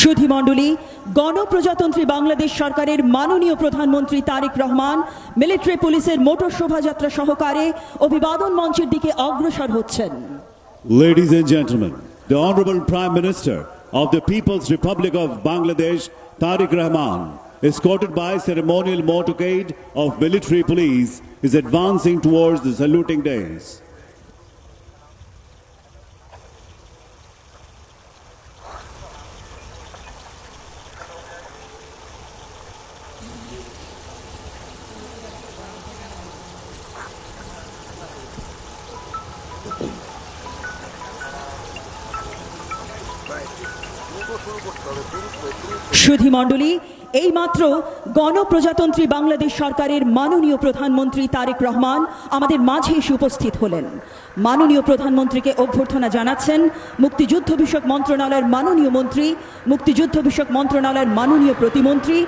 সুধীমণ্ডলী, গণপ্রজাতন্ত্রী বাংলাদেশ সরকারের মাননীয় প্রধানমন্ত্রী তারেক রহমান মিলিটারি পুলিশের মোটর শোভাযাত্রা সহকারে অভিবাদন মঞ্চের দিকে অগ্রসর হচ্ছেন। Ladies and gentlemen, the Honorable Prime Minister of the People's Republic of Bangladesh, Tariq Rahman, escorted by ceremonial motorcade of military police, is advancing towards the saluting dais. সুধীমণ্ডলী, এইমাত্র গণপ্রজাতন্ত্রী বাংলাদেশ সরকারের মাননীয় প্রধানমন্ত্রী তারেক রহমান আমাদের মাঝে এসে উপস্থিত হলেন। মাননীয় প্রধানমন্ত্রীকে অভ্যর্থনা জানাচ্ছেন মুক্তিযুদ্ধ বিষয়ক মন্ত্রণালয়ের মাননীয় মন্ত্রী, মুক্তিযুদ্ধ বিষয়ক মন্ত্রণালয়ের মাননীয় প্রতিমন্ত্রী,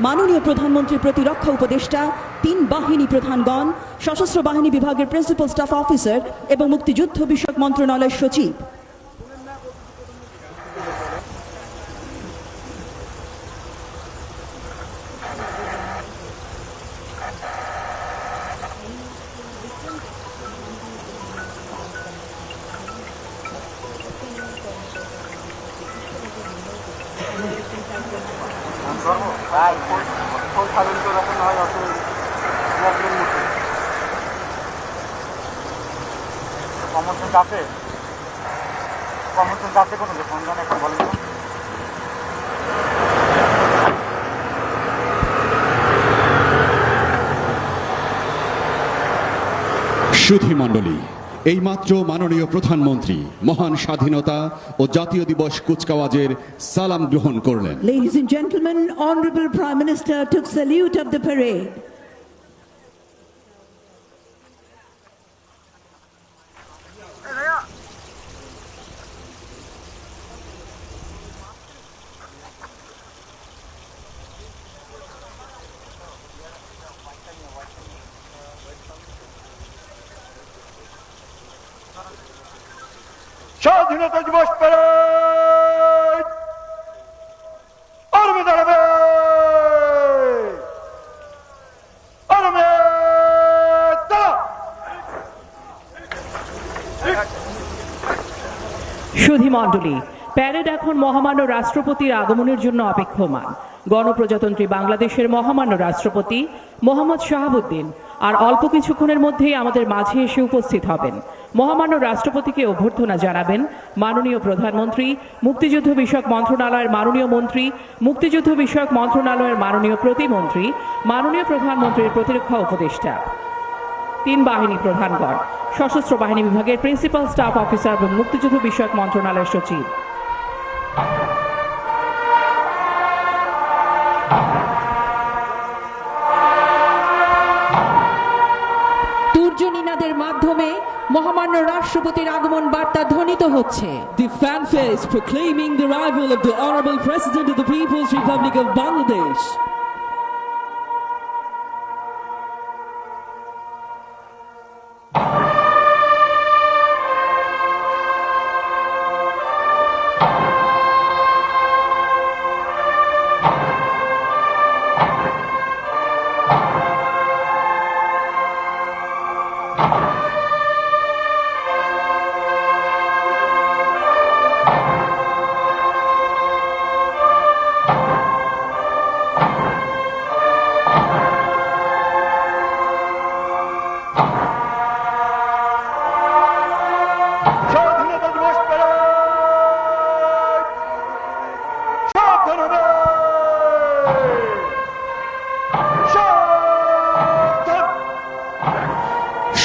মাননীয় প্রধানমন্ত্রীর প্রতিরক্ষা উপদেষ্টা, 3 বাহিনী প্রধানগণ, সশস্ত্র বাহিনী বিভাগের প্রিন্সিপাল স্টাফ অফিসার এবং মুক্তিযুদ্ধ বিষয়ক মন্ত্রণালয়ের সচিব। সুধীমণ্ডলী, এইমাত্র মাননীয় প্রধানমন্ত্রী মহান স্বাধীনতা ও জাতীয় দিবস কুচকাওয়াজের সালাম গ্রহণ করলেন। Ladies and gentlemen, Honorable Prime Minister took salute of the parade. স্বাধীনতা দিবস প্যারেড আর্মি দাঁড়াবে, আর্মি সুধীমণ্ডলী, প্যারেড এখন মহামান্য রাষ্ট্রপতির আগমনের জন্য অপেক্ষমান। গণপ্রজাতন্ত্রী বাংলাদেশের মহামান্য রাষ্ট্রপতি মোহাম্মদ শাহাবুদ্দিন আর অল্প কিছুক্ষণের মধ্যেই আমাদের মাঝে এসে উপস্থিত হবেন। মহামান্য রাষ্ট্রপতিকে অভ্যর্থনা জানাবেন মাননীয় প্রধানমন্ত্রী, মুক্তিযুদ্ধ বিষয়ক মন্ত্রণালয়ের মাননীয় মন্ত্রী, মুক্তিযুদ্ধ বিষয়ক মন্ত্রণালয়ের মাননীয় প্রতিমন্ত্রী, মাননীয় প্রধানমন্ত্রীর প্রতিরক্ষা উপদেষ্টা, 3 বাহিনী প্রধানগণ, সশস্ত্র বাহিনী বিভাগের প্রিন্সিপাল স্টাফ অফিসার এবং মুক্তিযুদ্ধ বিষয়ক মন্ত্রণালয়ের সচিব। তুর্যনিনাদের মাধ্যমে মহামান্য রাষ্ট্রপতির আগমন বার্তা ধ্বনিত হচ্ছে। The fanfare is proclaiming the arrival of the Honorable President of the People's Republic of Bangladesh.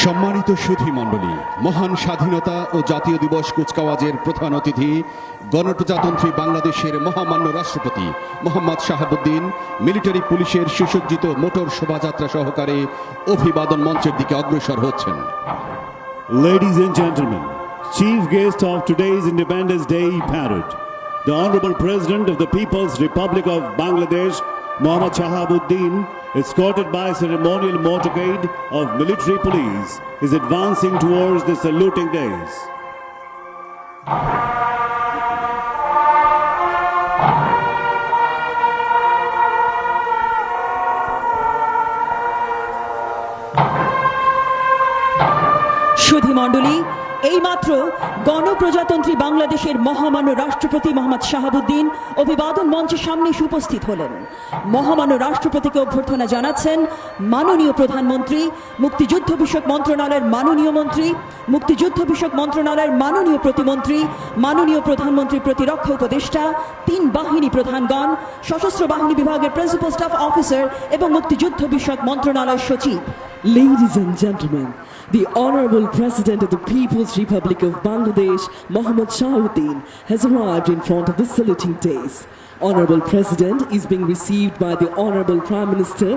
সম্মানিত সুধীমণ্ডলী, মহান স্বাধীনতা ও জাতীয় দিবস কুচকাওয়াজের প্রধান অতিথি গণপ্রজাতন্ত্রী বাংলাদেশের মহামান্য রাষ্ট্রপতি মোহাম্মদ শাহাবুদ্দিন মিলিটারি পুলিশের সুসজ্জিত মোটর শোভাযাত্রা সহকারে অভিবাদন মঞ্চের দিকে অগ্রসর হচ্ছেন। Ladies and gentlemen, chief guest of today's Independence Day parade, the Honorable President of the People's Republic of Bangladesh, Mohammad Shahabuddin, escorted by ceremonial motorcade of military police, is advancing towards the saluting dais. মণ্ডলী, এইমাত্র গণপ্রজাতন্ত্রী বাংলাদেশের মহামান্য রাষ্ট্রপতি মোহাম্মদ শাহাবুদ্দিন অভিবাদন মঞ্চের সামনে এসে উপস্থিত হলেন। মহামান্য রাষ্ট্রপতিকে অভ্যর্থনা জানাচ্ছেন মাননীয় প্রধানমন্ত্রী, মুক্তিযুদ্ধ বিষয়ক মন্ত্রণালয়ের মাননীয় মন্ত্রী, মুক্তিযুদ্ধ বিষয়ক মন্ত্রণালয়ের মাননীয় প্রতিমন্ত্রী, মাননীয় প্রধানমন্ত্রীর প্রতিরক্ষা উপদেষ্টা, 3 বাহিনী প্রধানগণ, সশস্ত্র বাহিনী বিভাগের প্রিন্সিপাল স্টাফ অফিসার এবং মুক্তিযুদ্ধ বিষয়ক মন্ত্রণালয়ের সচিব। Ladies and gentlemen, the Honorable President of the People's Republic of Bangladesh, Mohammad Shahuddin, has arrived in front of the saluting dais. Honorable President is being received by the Honorable Prime Minister,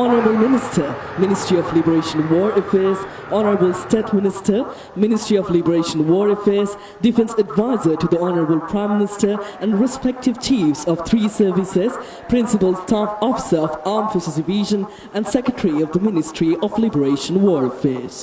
Honorable Minister, Ministry of Liberation War Affairs, Honorable State Minister, Ministry of Liberation War Affairs, Defense Advisor to the Honorable Prime Minister, and respective chiefs of 3 services, Principal Staff Officer of Armed Forces Division, and Secretary of the Ministry of Liberation War Affairs.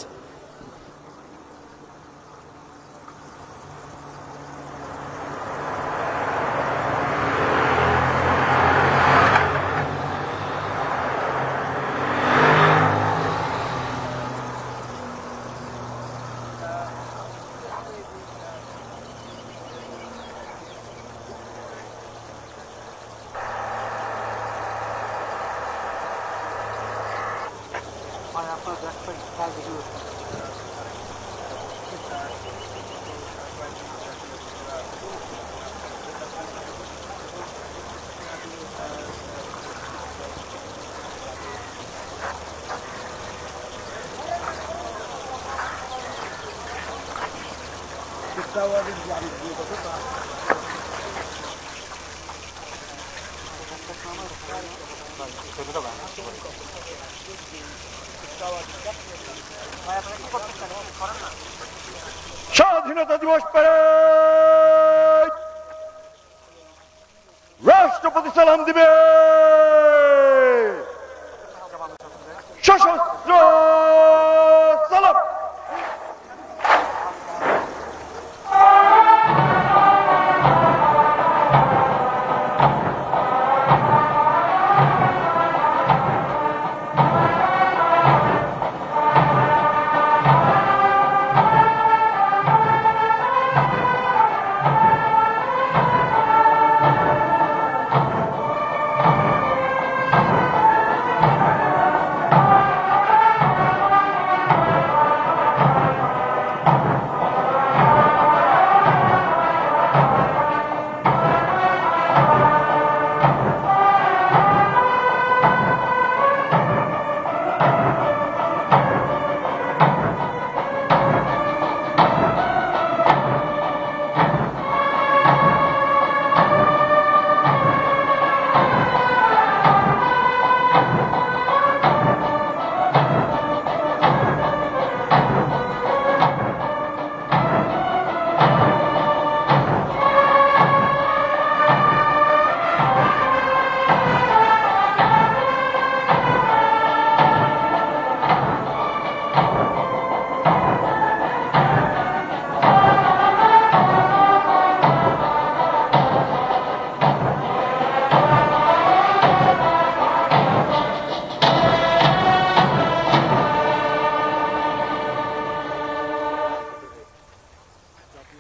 স্বাধীনতা দিবস parade, রাষ্ট্রপতি সালাম দিবে, সশস্ত্র সালাম।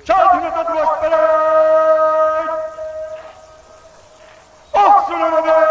স্বাধীনতা দিবস parade, অস্ত্র নামাবে,